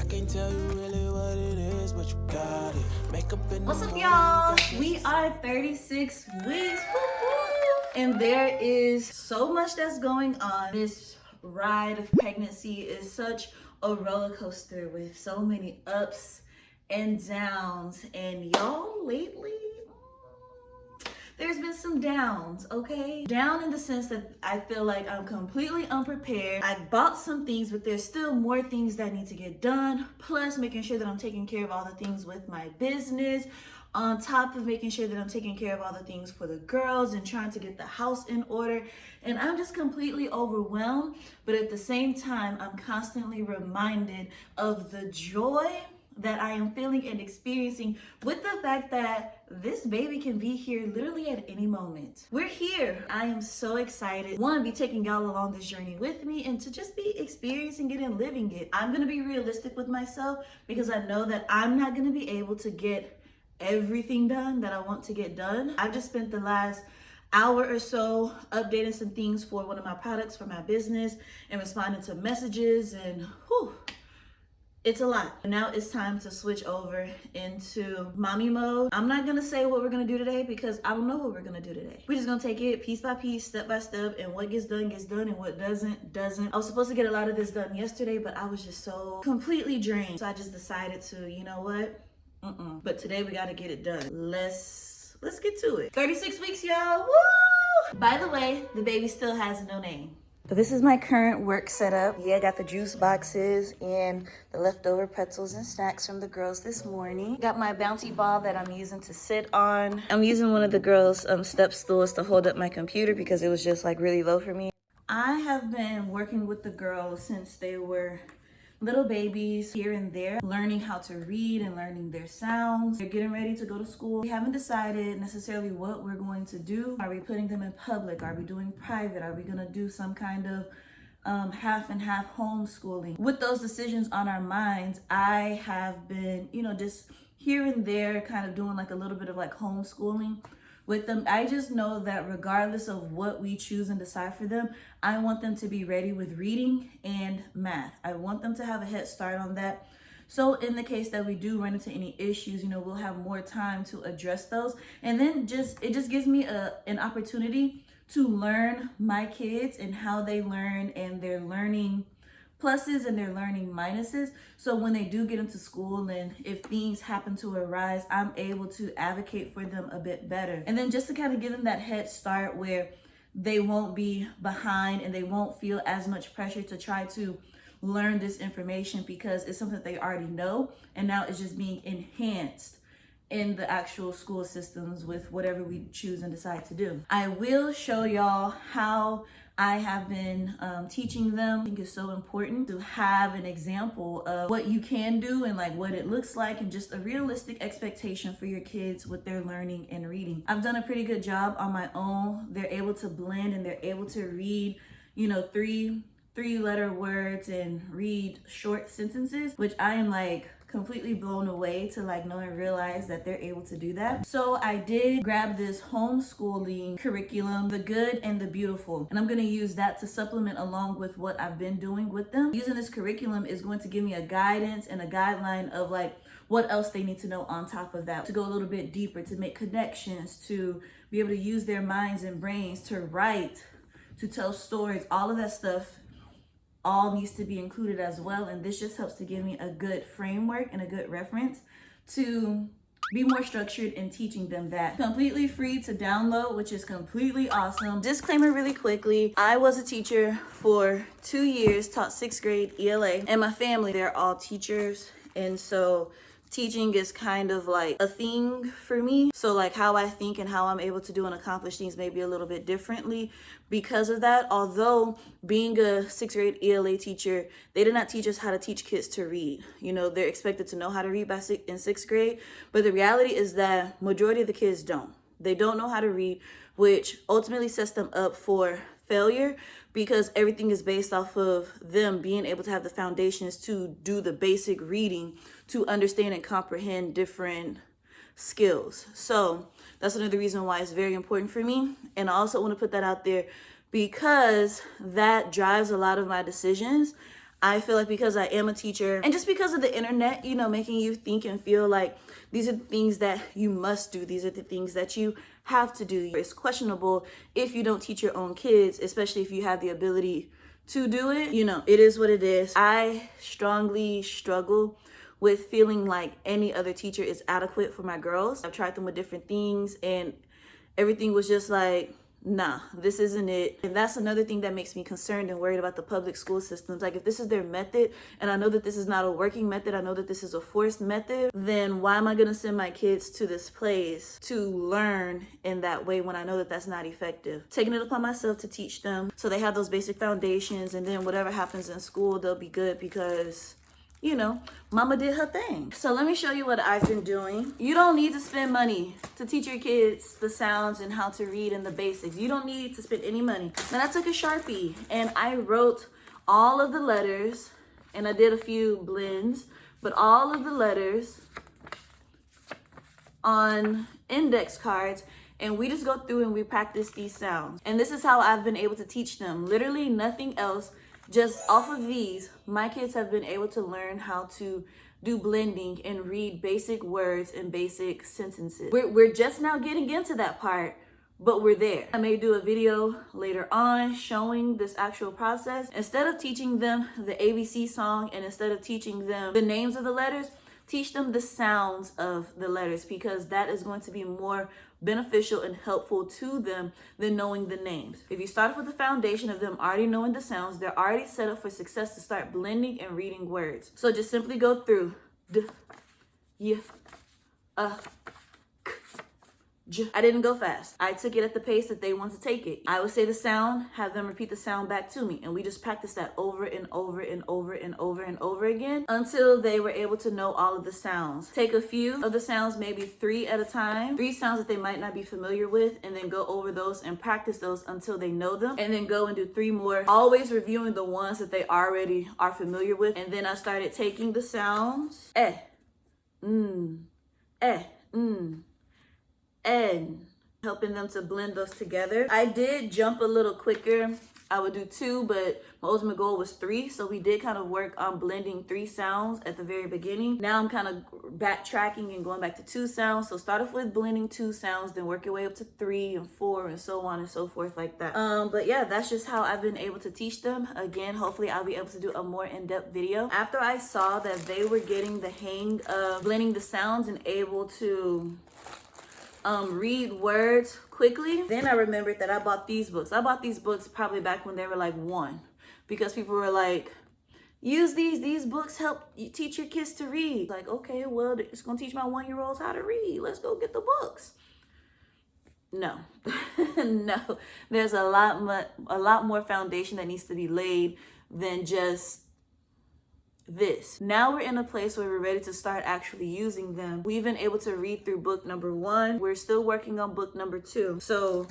can't tell you really what it is, but you got it. Makeup in What's up, y'all? We are 36 weeks, and there is so much that's going on. This ride of pregnancy is such a roller coaster with so many ups and downs. And y'all, lately, there's been some downs, okay? Down in the sense that I feel like I'm completely unprepared. I bought some things, but there's still more things that need to get done. Plus making sure that I'm taking care of all the things with my business, on top of making sure that I'm taking care of all the things for the girls and trying to get the house in order. And I'm just completely overwhelmed. But at the same time, I'm constantly reminded of the joy that I am feeling and experiencing with the fact that this baby can be here literally at any moment. We're here. I am so excited. One, to be taking y'all along this journey with me and to just be experiencing it and living it. I'm gonna be realistic with myself because I know that I'm not gonna be able to get everything done that I want to get done. I've just spent the last hour or so updating some things for one of my products for my business and responding to messages, and whew, it's a lot. Now it's time to switch over into mommy mode. I'm not gonna say what we're gonna do today because I don't know what we're gonna do today. We're just gonna take it piece by piece, step by step, and what gets done, and what doesn't. I was supposed to get a lot of this done yesterday, but I was just so completely drained. So I just decided to, you know what? But today we gotta get it done. Let's get to it. 36 weeks, y'all. Woo! By the way, the baby still has no name. So this is my current work setup. Yeah, I got the juice boxes and the leftover pretzels and snacks from the girls this morning. Got my bouncy ball that I'm using to sit on. I'm using one of the girls' step stools to hold up my computer because it was just like really low for me. I have been working with the girls since they were little babies, here and there, learning how to read and learning their sounds. They're getting ready to go to school. We haven't decided necessarily what we're going to do. Are we putting them in public? Are we doing private? Are we gonna do some kind of half and half homeschooling? With those decisions on our minds, I have been, just here and there kind of doing like a little bit of like homeschooling with them. I just know that regardless of what we choose and decide for them, I want them to be ready with reading and math. I want them to have a head start on that. So in the case that we do run into any issues, we'll have more time to address those. And then it just gives me an opportunity to learn my kids and how they learn and their learning pluses and their learning minuses. So when they do get into school and if things happen to arise, I'm able to advocate for them a bit better. And then just to kind of give them that head start where they won't be behind and they won't feel as much pressure to try to learn this information because it's something that they already know. And now it's just being enhanced in the actual school systems with whatever we choose and decide to do. I will show y'all how I have been teaching them. I think it's so important to have an example of what you can do and like what it looks like and just a realistic expectation for your kids with their learning and reading. I've done a pretty good job on my own. They're able to blend and they're able to read, three-letter words and read short sentences, which I am like completely blown away to like know and realize that they're able to do that. So I did grab this homeschooling curriculum, the good and the beautiful, and I'm going to use that to supplement along with what I've been doing with them. Using this curriculum is going to give me a guidance and a guideline of like what else they need to know on top of that, to go a little bit deeper, to make connections, to be able to use their minds and brains, to write, to tell stories. All of that stuff all needs to be included as well, and this just helps to give me a good framework and a good reference to be more structured in teaching them that. Completely free to download, which is completely awesome. Disclaimer really quickly, I was a teacher for 2 years, taught 6th grade ELA, and my family, they're all teachers, and so teaching is kind of like a thing for me. So like how I think and how I'm able to do and accomplish things maybe a little bit differently because of that. Although being a 6th grade ELA teacher, they did not teach us how to teach kids to read. They're expected to know how to read in 6th grade, but the reality is that majority of the kids don't. They don't know how to read, which ultimately sets them up for failure because everything is based off of them being able to have the foundations to do the basic reading, to understand and comprehend different skills. So that's another reason why it's very important for me. And I also want to put that out there because that drives a lot of my decisions. I feel like because I am a teacher and just because of the internet, you know, making you think and feel like these are the things that you must do. These are the things that you have to do. It's questionable if you don't teach your own kids, especially if you have the ability to do it. You know, it is what it is. I strongly struggle with feeling like any other teacher is adequate for my girls. I've tried them with different things and everything was just like, nah, this isn't it. And that's another thing that makes me concerned and worried about the public school systems. Like, if this is their method, and I know that this is not a working method, I know that this is a forced method, then why am I gonna send my kids to this place to learn in that way when I know that that's not effective? Taking it upon myself to teach them so they have those basic foundations, and then whatever happens in school, they'll be good because, you know, mama did her thing. So let me show you what I've been doing. You don't need to spend money to teach your kids the sounds and how to read and the basics. You don't need to spend any money. Then I took a Sharpie and I wrote all of the letters, and I did a few blends, but all of the letters on index cards, and we just go through and we practice these sounds. And this is how I've been able to teach them. Literally nothing else. Just off of these, my kids have been able to learn how to do blending and read basic words and basic sentences. We're just now getting into that part, but we're there. I may do a video later on showing this actual process. Instead of teaching them the ABC song and instead of teaching them the names of the letters, teach them the sounds of the letters, because that is going to be more beneficial and helpful to them than knowing the names. If you start off with the foundation of them already knowing the sounds, they're already set up for success to start blending and reading words. So just simply go through d, y, k, j. I didn't go fast. I took it at the pace that they want to take it. I would say the sound, have them repeat the sound back to me, and we just practice that over and over and over and over and over again until they were able to know all of the sounds. Take a few of the sounds, maybe 3 at a time, 3 sounds that they might not be familiar with, and then go over those and practice those until they know them, and then go and do 3 more, always reviewing the ones that they already are familiar with. And then I started taking the sounds, and helping them to blend those together. I did jump a little quicker. I would do 2, but my ultimate goal was 3. So we did kind of work on blending 3 sounds at the very beginning. Now I'm kind of backtracking and going back to 2 sounds. So start off with blending 2 sounds, then work your way up to 3 and 4 and so on and so forth like that. But yeah, that's just how I've been able to teach them. Again, hopefully I'll be able to do a more in-depth video. After I saw that they were getting the hang of blending the sounds and able to read words quickly, then I remembered that I bought these books. I bought these books probably back when they were like 1, because people were like, use these books help you teach your kids to read. Like, okay, well, it's gonna teach my 1-year-olds how to read. Let's go get the books. No, no, there's a lot more foundation that needs to be laid than just this. Now we're in a place where we're ready to start actually using them. We've been able to read through book number 1. We're still working on book number 2. So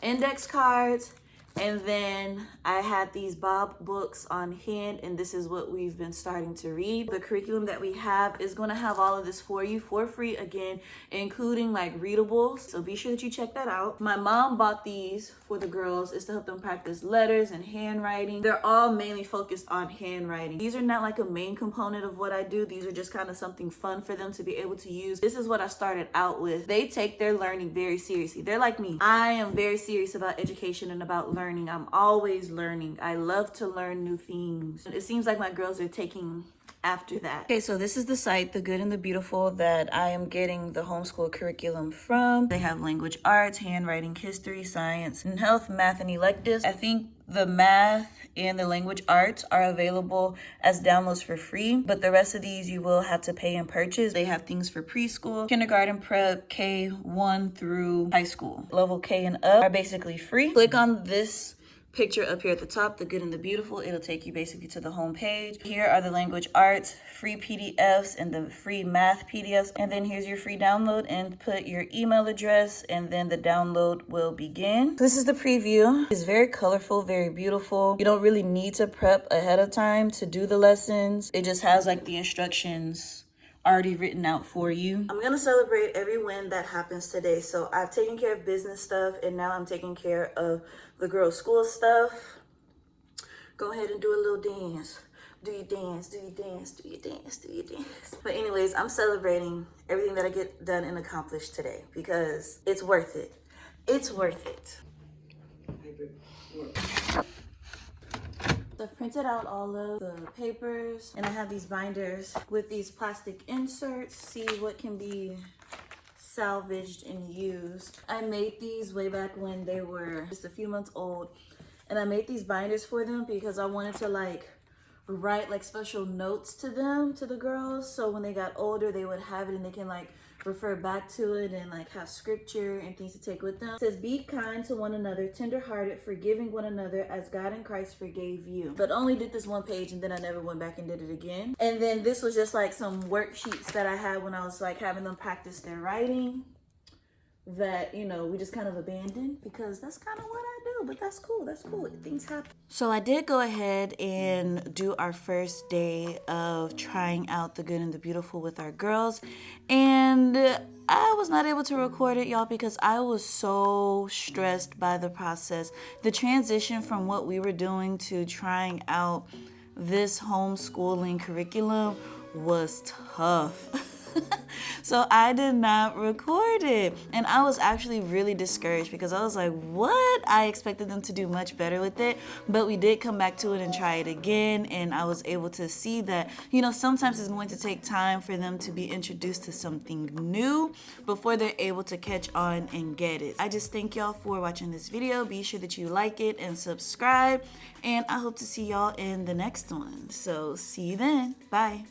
index cards, and then I had these Bob books on hand, and this is what we've been starting to read. The curriculum that we have is going to have all of this for you for free, again, including like readables. So be sure that you check that out. My mom bought these for the girls. It's to help them practice letters and handwriting. They're all mainly focused on handwriting. These are not like a main component of what I do. These are just kind of something fun for them to be able to use. This is what I started out with. They take their learning very seriously. They're like me. I am very serious about education and about learning. I'm always learning. I love to learn new things. It seems like my girls are taking after that. Okay, so this is the site, The Good and the Beautiful, that I am getting the homeschool curriculum from. They have language arts, handwriting, history, science, and health, math, and electives. I think the math and the language arts are available as downloads for free, but the rest of these you will have to pay and purchase. They have things for preschool, kindergarten, prep, K1 through high school. Level K and up are basically free. Click on this picture up here at the top, The Good and the Beautiful. It'll take you basically to the home page. Here are the language arts free PDFs and the free math PDFs. And then here's your free download, and put your email address, and then the download will begin. This is the preview. It's very colorful, very beautiful. You don't really need to prep ahead of time to do the lessons. It just has like the instructions already written out for you. I'm gonna celebrate every win that happens today. So I've taken care of business stuff, and now I'm taking care of the girls' school stuff. Go ahead and do a little dance. Do you dance, do you dance, do you dance, do you dance? But anyways, I'm celebrating everything that I get done and accomplished today because it's worth it. It's worth it. I've printed out all of the papers and I have these binders with these plastic inserts. See what can be salvaged and used. I made these way back when they were just a few months old, and I made these binders for them because I wanted to like write like special notes to them, to the girls, so when they got older they would have it and they can like refer back to it and like have scripture and things to take with them. It says, be kind to one another, tenderhearted, forgiving one another as God in Christ forgave you. But only did this one page and then I never went back and did it again. And then this was just like some worksheets that I had when I was like having them practice their writing that, you know, we just kind of abandoned because that's kind of what I do, but that's cool. That's cool. Things happen. So I did go ahead and do our first day of trying out the good and the beautiful with our girls, and I was not able to record it, y'all, because I was so stressed by the process. The transition from what we were doing to trying out this homeschooling curriculum was tough. So I did not record it, and I was actually really discouraged because I was like, what? I expected them to do much better with it, but we did come back to it and try it again, and I was able to see that, you know, sometimes it's going to take time for them to be introduced to something new before they're able to catch on and get it. I just thank y'all for watching this video. Be sure that you like it and subscribe, and I hope to see y'all in the next one. So see you then. Bye.